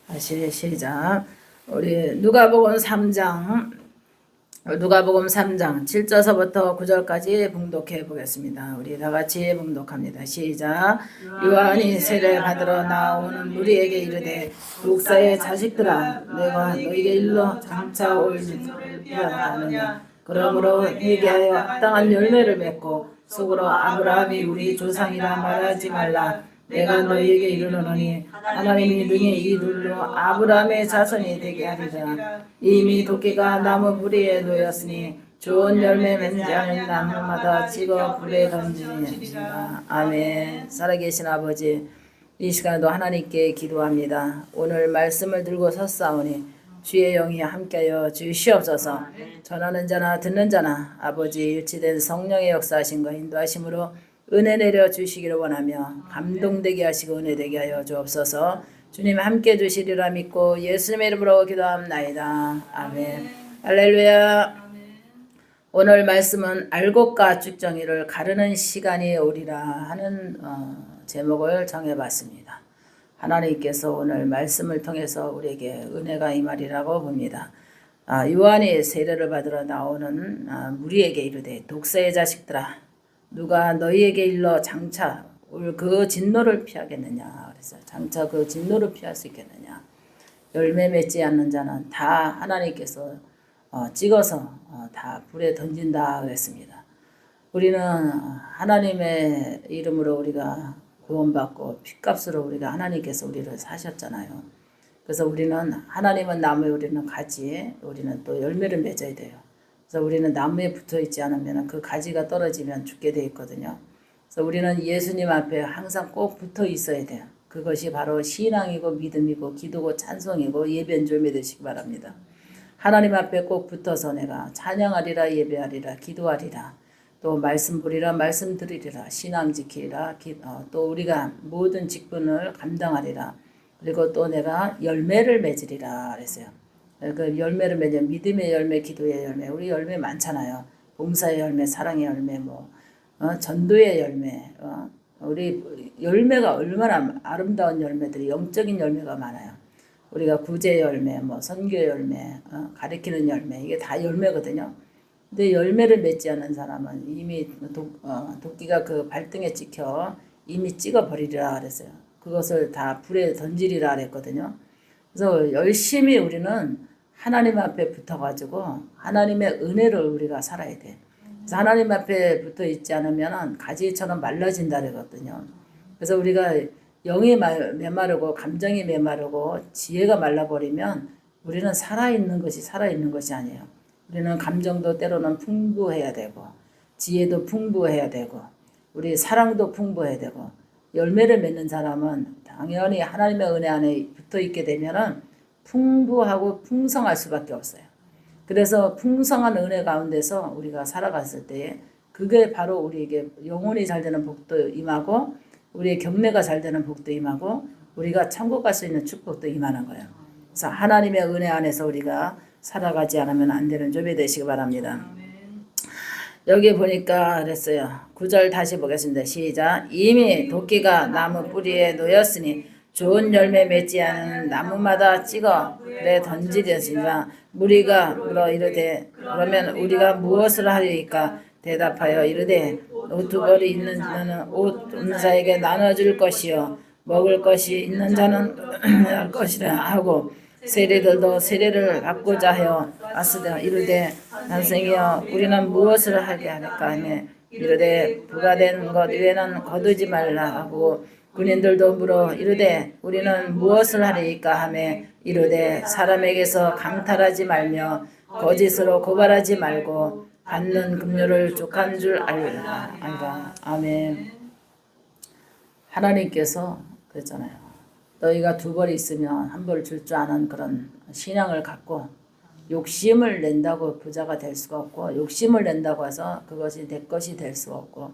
다시 시작. 우리 누가복음 3장 7절서부터 9절까지 봉독해 보겠습니다. 우리 다 같이 봉독합니다. 시작. 요한이 세례 받으러 나오는 무리에게 이르되 목사의 자식들아 내가 너희에게 일러 장차 올 일을 아느냐. 그러므로 회개하여 합당한 열매를 맺고 속으로 아브라함이 우리 조상이라 말하지 말라. 내가 너희에게 이르노니 하나님이 능히 이 눈으로 아브라함의 자손이 되게 하리라. 이미 도끼가 나무 뿌리에 놓였으니 좋은 열매 맺지 않은 나무마다 찍어 불에 던지니라. 아멘. 살아계신 아버지, 이 시간에도 하나님께 기도합니다. 오늘 말씀을 들고 섰사오니 주의 영이 함께하여 주시옵소서. 전하는 자나 듣는 자나 아버지 일치된 성령의 역사하신 거 인도하심으로 은혜 내려 주시기를 원하며 감동되게 하시고 은혜되게 하여 주옵소서. 주님 함께 주시리라 믿고 예수님의 이름으로 기도합나이다. 아멘. 할렐루야. 오늘 말씀은 알곡과 쭉정이를 가르는 시간이 오리라 하는 제목을 정해봤습니다. 하나님께서 오늘 말씀을 통해서 우리에게 은혜가 임하리라고 봅니다. 요한이 세례를 받으러 나오는 무리에게 이르되 독사의 자식들아 누가 너희에게 일러 장차 올 그 진노를 피하겠느냐. 그래서 장차 그 진노를 피할 수 있겠느냐. 열매 맺지 않는 자는 다 하나님께서 찍어서 다 불에 던진다 그랬습니다. 우리는 하나님의 이름으로 우리가 구원받고 핏값으로 우리가 하나님께서 우리를 사셨잖아요. 그래서 우리는 하나님은 나무에 우리는 가지에 우리는 또 열매를 맺어야 돼요. 그래서 우리는 나무에 붙어 있지 않으면 그 가지가 떨어지면 죽게 돼 있거든요. 그래서 우리는 예수님 앞에 항상 꼭 붙어 있어야 돼요. 그것이 바로 신앙이고 믿음이고 기도고 찬송이고 예배인줄 믿으시기 바랍니다. 하나님 앞에 꼭 붙어서 내가 찬양하리라 예배하리라 기도하리라 또 말씀 부리라 말씀 드리리라 신앙 지키리라 또 우리가 모든 직분을 감당하리라 그리고 또 내가 열매를 맺으리라 그랬어요. 그 열매를 맺냐 믿음의 열매 기도의 열매 우리 열매 많잖아요. 봉사의 열매 사랑의 열매 전도의 열매 우리 열매가 얼마나 아름다운 열매들이 영적인 열매가 많아요. 우리가 구제 열매 선교 열매 가르치는 열매 이게 다 열매거든요. 근데 열매를 맺지 않는 사람은 이미 도끼가 그 발등에 찍혀 이미 찍어버리리라 그랬어요. 그것을 다 불에 던지리라 그랬거든요. 그래서 열심히 우리는 하나님 앞에 붙어가지고 하나님의 은혜를 우리가 살아야 돼. 그래서 하나님 앞에 붙어 있지 않으면 가지처럼 말라진다 그러거든요. 그래서 우리가 영이 메마르고 감정이 메마르고 지혜가 말라버리면 우리는 살아있는 것이 아니에요. 우리는 감정도 때로는 풍부해야 되고 지혜도 풍부해야 되고 우리 사랑도 풍부해야 되고 열매를 맺는 사람은 당연히 하나님의 은혜 안에 붙어 있게 되면은 풍부하고 풍성할 수밖에 없어요. 그래서 풍성한 은혜 가운데서 우리가 살아갔을 때 그게 바로 우리에게 영혼이 잘 되는 복도 임하고 우리의 경매가 잘 되는 복도 임하고 우리가 천국 갈 수 있는 축복도 임하는 거예요. 그래서 하나님의 은혜 안에서 우리가 살아가지 않으면 안 되는 조배 되시기 바랍니다. 여기 보니까 그랬어요. 9절 다시 보겠습니다. 시작. 이미 도끼가 나무 뿌리에 놓였으니 좋은 열매 맺지 않은 나무마다 찍어 그래 던지려니라. 무리가 물어 이르되 그러면 우리가 무엇을 하리까? 대답하여 이르되 옷 두 벌이 있는 자는 옷 없는 자에게 나눠줄 것이요 먹을 것이 있는 자는 할 것이라 하고 세리들도 세례를 받고자 하여 왔으되 이르되 선생이여 우리는 무엇을 하게 하리까 하며 이르되 부과된 것 외에는 거두지 말라 하고 군인들도 물어 이르되 우리는 무엇을 하리까 하며 이르되 사람에게서 강탈하지 말며 거짓으로 고발하지 말고 받는 금료를 족한 줄 알라. 아멘. 하나님께서 그랬잖아요. 너희가 두 벌이 있으면 한 벌 줄 줄 아는 그런 신앙을 갖고 욕심을 낸다고 부자가 될 수가 없고 욕심을 낸다고 해서 그것이 내 것이 될 수가 없고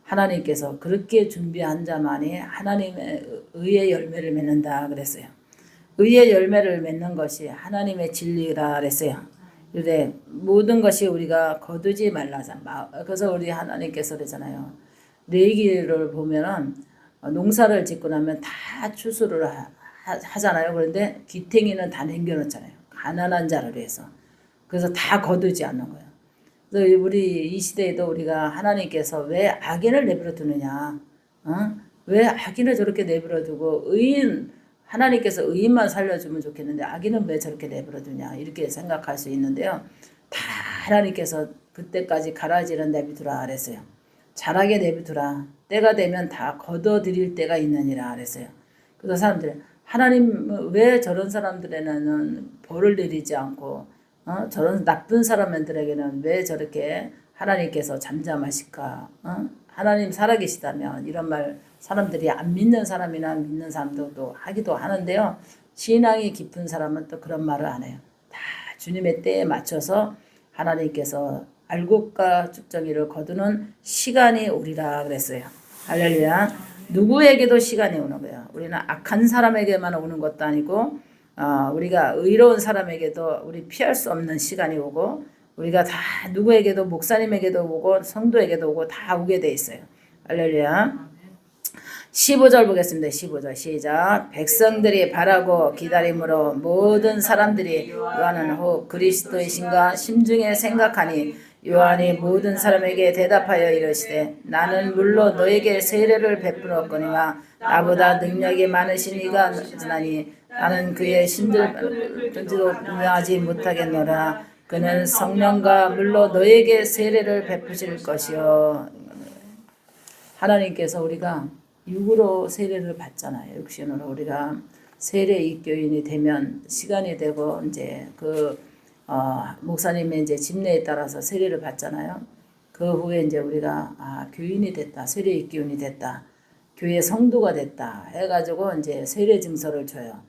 하나님께서 그렇게 준비한 자만이 하나님의 의의 열매를 맺는다 그랬어요. 의의 열매를 맺는 것이 하나님의 진리라 그랬어요. 그런데 모든 것이 우리가 거두지 말라자. 그래서 우리 하나님께서 그러잖아요. 레위기를 보면은 농사를 짓고 나면 다 추수를 하잖아요. 그런데 기탱이는 다 남겨놓잖아요. 가난한 자를 위해서. 그래서 다 거두지 않는 거예요. 그래서 우리 이 시대에도 우리가 하나님께서 왜 악인을 내버려 두느냐, 어? 왜 악인을 저렇게 내버려 두고 하나님께서 의인만 살려주면 좋겠는데 악인은 왜 저렇게 내버려 두냐 이렇게 생각할 수 있는데요. 다 하나님께서 그때까지 가라지는 내비두라 그랬어요. 자라게 내비두라. 때가 되면 다 거둬들일 때가 있느니라 그랬어요. 그래서 사람들이 하나님 왜 저런 사람들에는 벌을 내리지 않고 저런 나쁜 사람들에게는 왜 저렇게 하나님께서 잠잠하실까? 하나님 살아계시다면 이런 말 사람들이 안 믿는 사람이나 믿는 사람들도 하기도 하는데요. 신앙이 깊은 사람은 또 그런 말을 안 해요. 다 주님의 때에 맞춰서 하나님께서 알곡과 쭉정이를 거두는 시간이 오리라 그랬어요. 할렐루야. 누구에게도 시간이 오는 거예요. 우리는 악한 사람에게만 오는 것도 아니고 우리가 의로운 사람에게도 우리 피할 수 없는 시간이 오고 우리가 다 누구에게도 목사님에게도 오고 성도에게도 오고 다 오게 돼 있어요. 할렐루야. 15절 보겠습니다. 15절 시작. 백성들이 바라고 기다림으로 모든 사람들이 요한은 혹 그리스도이신가 심중에 생각하니 요한이 모든 사람에게 대답하여 이르시되 나는 물론 너에게 세례를 베풀었거니와 나보다 능력이 많으신 이가 나니 나는 그의 신들지도 분명하지 못하겠노라. 그는 성령과 물로 너에게 세례를 베푸실 것이요. 하나님께서 우리가 육으로 세례를 받잖아요. 육신으로 우리가 세례 입교인이 되면 시간이 되고 이제 목사님의 이제 집례에 따라서 세례를 받잖아요. 그 후에 이제 우리가 교인이 됐다, 세례 입교인이 됐다, 교회 성도가 됐다 해가지고 이제 세례 증서를 줘요.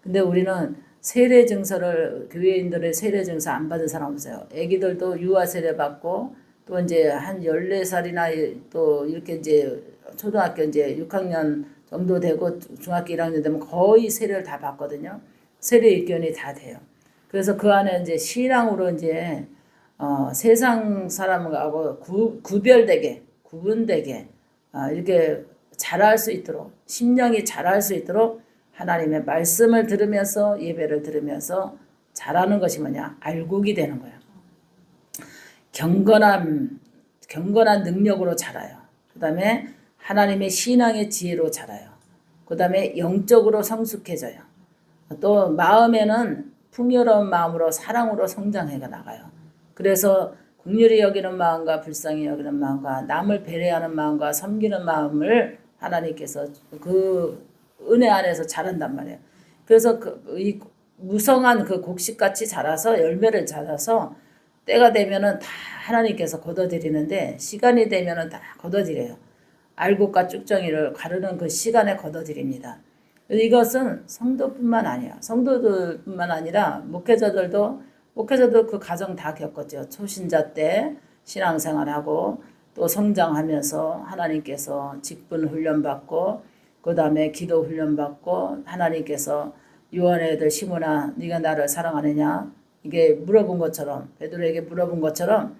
근데 우리는 세례 증서를 교회인들의 세례 증서 안 받은 사람 없어요. 애기들도 유아 세례 받고 또 이제 한 14살이나 또 이렇게 이제 초등학교 이제 6학년 정도 되고 중학교 1학년 되면 거의 세례를 다 받거든요. 세례 입견이 다 돼요. 그래서 그 안에 이제 신앙으로 이제 세상 사람하고 구별되게 구분되게 이렇게 자랄 수 있도록 심령이 자랄 수 있도록 하나님의 말씀을 들으면서 예배를 들으면서 자라는 것이 뭐냐? 알곡이 되는 거예요. 경건한 능력으로 자라요. 그 다음에 하나님의 신앙의 지혜로 자라요. 그 다음에 영적으로 성숙해져요. 또 마음에는 풍요로운 마음으로 사랑으로 성장해 나가요. 그래서 긍휼히 여기는 마음과 불쌍히 여기는 마음과 남을 배려하는 마음과 섬기는 마음을 하나님께서 그 은혜 안에서 자란단 말이에요. 그래서 이 무성한 그 곡식같이 자라서 열매를 자라서 때가 되면은 다 하나님께서 거둬들이는데 시간이 되면은 다 거둬들여요. 알곡과 쭉정이를 가르는 그 시간에 거둬들입니다. 이것은 성도뿐만 아니야. 성도들뿐만 아니라 목회자들도 그 과정 다 겪었죠. 초신자 때 신앙생활하고 또 성장하면서 하나님께서 직분 훈련받고 그 다음에 기도 훈련받고 하나님께서 요한의 아들 시몬아 네가 나를 사랑하느냐 이게 물어본 것처럼 베드로에게 물어본 것처럼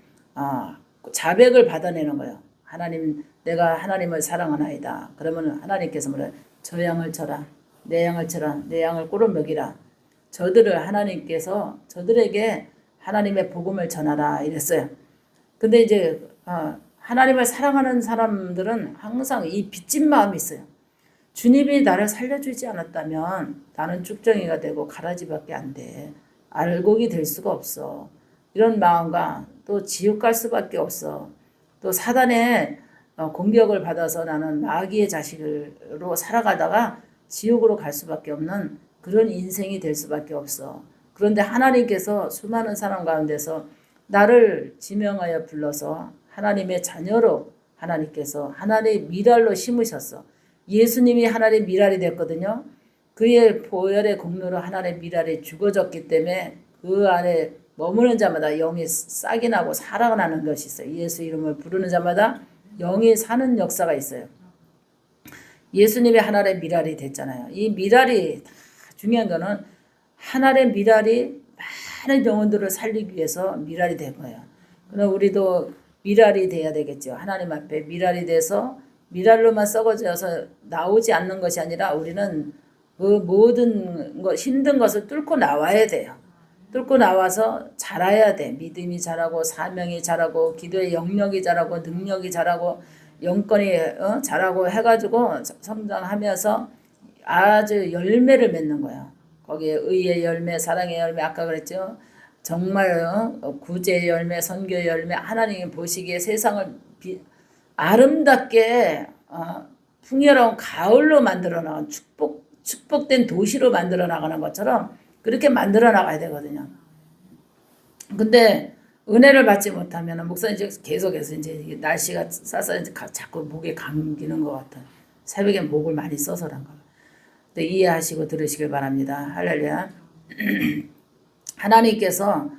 자백을 받아내는 거예요. 하나님 내가 하나님을 사랑하나이다. 그러면 하나님께서 뭐래? 저 양을 쳐라. 내 양을 쳐라. 내 양을 꿀을 먹이라. 저들을 하나님께서 저들에게 하나님의 복음을 전하라 이랬어요. 근데 이제 하나님을 사랑하는 사람들은 항상 이 빚진 마음이 있어요. 주님이 나를 살려주지 않았다면 나는 쭉정이가 되고 가라지밖에 안 돼. 알곡이 될 수가 없어. 이런 마음과 또 지옥 갈 수밖에 없어. 또 사단의 공격을 받아서 나는 마귀의 자식으로 살아가다가 지옥으로 갈 수밖에 없는 그런 인생이 될 수밖에 없어. 그런데 하나님께서 수많은 사람 가운데서 나를 지명하여 불러서 하나님의 자녀로 하나님께서 하나님의 미랄로 심으셨어. 예수님이 하나님의 미랄이 됐거든요. 그의 보혈의 공로로 하나님의 미랄이 죽어졌기 때문에 그 안에 머무는 자마다 영이 싹이 나고 살아나는 것이 있어요. 예수 이름을 부르는 자마다 영이 사는 역사가 있어요. 예수님이 하나님의 미랄이 됐잖아요. 이 미랄이 중요한 거는 하나님의 미랄이 많은 영혼들을 살리기 위해서 미랄이 된 거예요. 그럼 우리도 미랄이 돼야 되겠죠. 하나님 앞에 미랄이 돼서 미랄로만 썩어져서 나오지 않는 것이 아니라 우리는 그 모든 것 힘든 것을 뚫고 나와야 돼요. 뚫고 나와서 자라야 돼. 믿음이 자라고 사명이 자라고 기도의 영역이 자라고 능력이 자라고 영권이 자라고 해가지고 성장하면서 아주 열매를 맺는 거예요. 거기에 의의 열매, 사랑의 열매, 아까 그랬죠. 정말 구제의 열매, 선교의 열매, 하나님이 보시기에 세상을 아름답게 풍요로운 가을로 만들어 나간 축복된 도시로 만들어 나가는 것처럼 그렇게 만들어 나가야 되거든요. 근데 은혜를 받지 못하면 목사님 계속해서 이제 날씨가 싸서 자꾸 목에 감기는 것 같아. 새벽에 목을 많이 써서 그런가. 근데 이해하시고 들으시길 바랍니다. 할렐루야. 하나님께서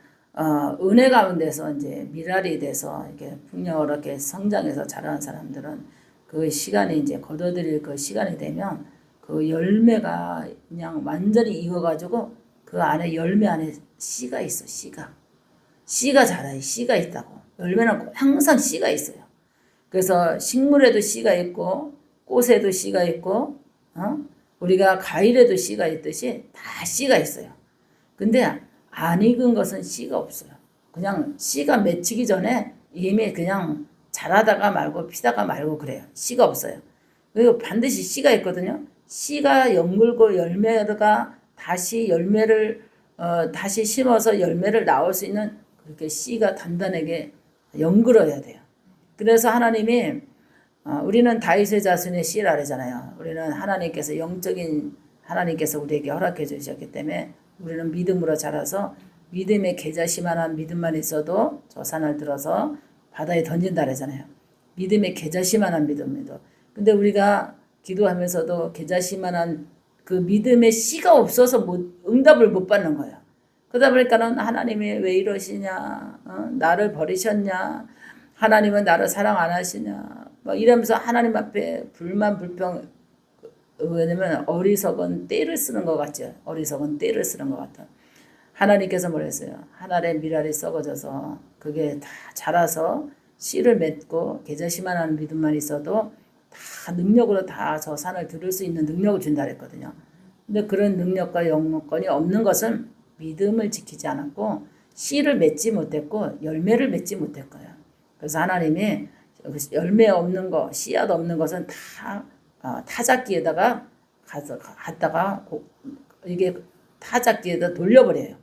은혜 가운데서 이제 미랄이 돼서 이렇게 풍요롭게 성장해서 자라는 사람들은 그 시간이 이제 거둬들일 그 시간이 되면 그 열매가 그냥 완전히 익어가지고 그 안에 열매 안에 씨가 있어. 씨가 자라요. 씨가 있다고. 열매는 항상 씨가 있어요. 그래서 식물에도 씨가 있고 꽃에도 씨가 있고 우리가 과일에도 씨가 있듯이 다 씨가 있어요. 근데 안 익은 것은 씨가 없어요. 그냥 씨가 맺히기 전에 이미 그냥 자라다가 말고 피다가 말고 그래요. 씨가 없어요. 그리고 반드시 씨가 있거든요. 씨가 연물고 열매가 다시 열매를 다시 심어서 열매를 나올 수 있는 그렇게 씨가 단단하게 연결어야 돼요. 그래서 하나님이 우리는 다윗의 자손의 씨라 그러잖아요. 우리는 하나님께서 영적인 하나님께서 우리에게 허락해 주셨기 때문에 우리는 믿음으로 자라서 믿음의 계자시만한 믿음만 있어도 저 산을 들어서 바다에 던진다 그러잖아요. 믿음의 계자시만한 믿음이도. 근데 우리가 기도하면서도 계자시만한 그 믿음의 씨가 없어서 응답을 못 받는 거예요. 그러다 보니까는 하나님이 왜 이러시냐, 나를 버리셨냐, 하나님은 나를 사랑 안 하시냐, 뭐 이러면서 하나님 앞에 불만 불평. 왜냐면 어리석은 떼를 쓰는 것 같죠. 어리석은 떼를 쓰는 것 같아. 하나님께서 뭐랬어요? 하늘의 미랄이 썩어져서 그게 다 자라서 씨를 맺고 계자시만한 믿음만 있어도 다 능력으로 다 저 산을 들을 수 있는 능력을 준다 그랬거든요. 근데 그런 능력과 영권이 없는 것은 믿음을 지키지 않았고 씨를 맺지 못했고 열매를 맺지 못했고요. 그래서 하나님이 열매 없는 거, 씨앗 없는 것은 다 타작기에다가 갔다가 이게 타작기에다 돌려버려요.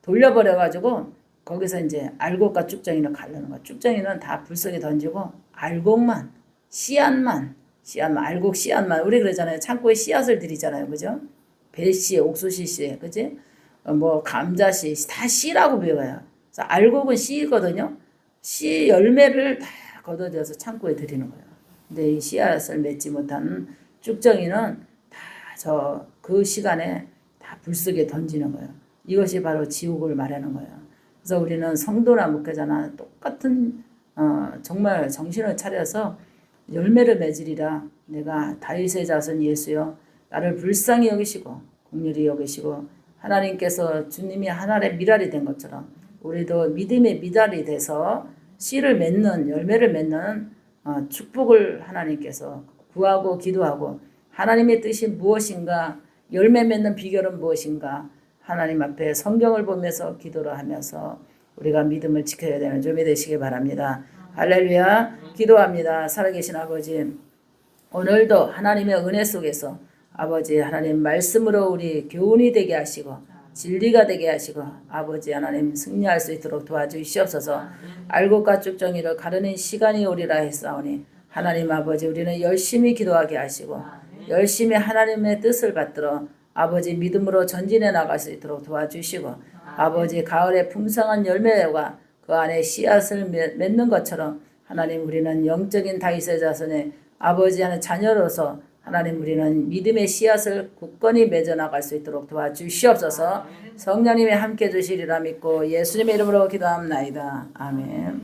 돌려버려가지고 거기서 이제 알곡과 쭉정이를 가르는 거야. 쭉정이는 다 불속에 던지고 알곡만, 씨앗만, 알곡 씨앗만. 우리 그러잖아요. 창고에 씨앗을 들이잖아요. 그죠? 배씨, 옥수씨, 그지? 뭐 감자씨 다 씨라고 배워요. 그래서 알곡은 씨거든요. 씨 열매를 다 걷어져서 창고에 들이는 거예요. 근데 이 씨앗을 맺지 못한 쭉정이는 다 그 시간에 다 불속에 던지는 거예요. 이것이 바로 지옥을 말하는 거예요. 그래서 우리는 성도나 목회자나 똑같은 정말 정신을 차려서 열매를 맺으리라. 내가 다윗의 자손 예수여 나를 불쌍히 여기시고 긍휼히 여기시고 하나님께서 주님이 하늘의 미랄이 된 것처럼 우리도 믿음의 미랄이 돼서 씨를 맺는 열매를 맺는 축복을 하나님께서 구하고 기도하고 하나님의 뜻이 무엇인가 열매 맺는 비결은 무엇인가 하나님 앞에 성경을 보면서 기도를 하면서 우리가 믿음을 지켜야 되는 좀이 되시기 바랍니다. 할렐루야. 기도합니다. 살아계신 아버지 오늘도 하나님의 은혜 속에서 아버지 하나님 말씀으로 우리 교훈이 되게 하시고 진리가 되게 하시고 아버지 하나님 승리할 수 있도록 도와주시옵소서. 알곡과 쭉정이를 가르는 시간이 오리라 했사오니 하나님 아버지 우리는 열심히 기도하게 하시고 열심히 하나님의 뜻을 받들어 아버지 믿음으로 전진해 나갈 수 있도록 도와주시고 아버지 가을의 풍성한 열매와 그 안에 씨앗을 맺는 것처럼 하나님 우리는 영적인 다윗의 자손의 아버지 하는 자녀로서 하나님 우리는 믿음의 씨앗을 굳건히 맺어 나갈 수 있도록 도와주시옵소서. 성령님이 함께 주시리라 믿고 예수님의 이름으로 기도합나이다. 아멘.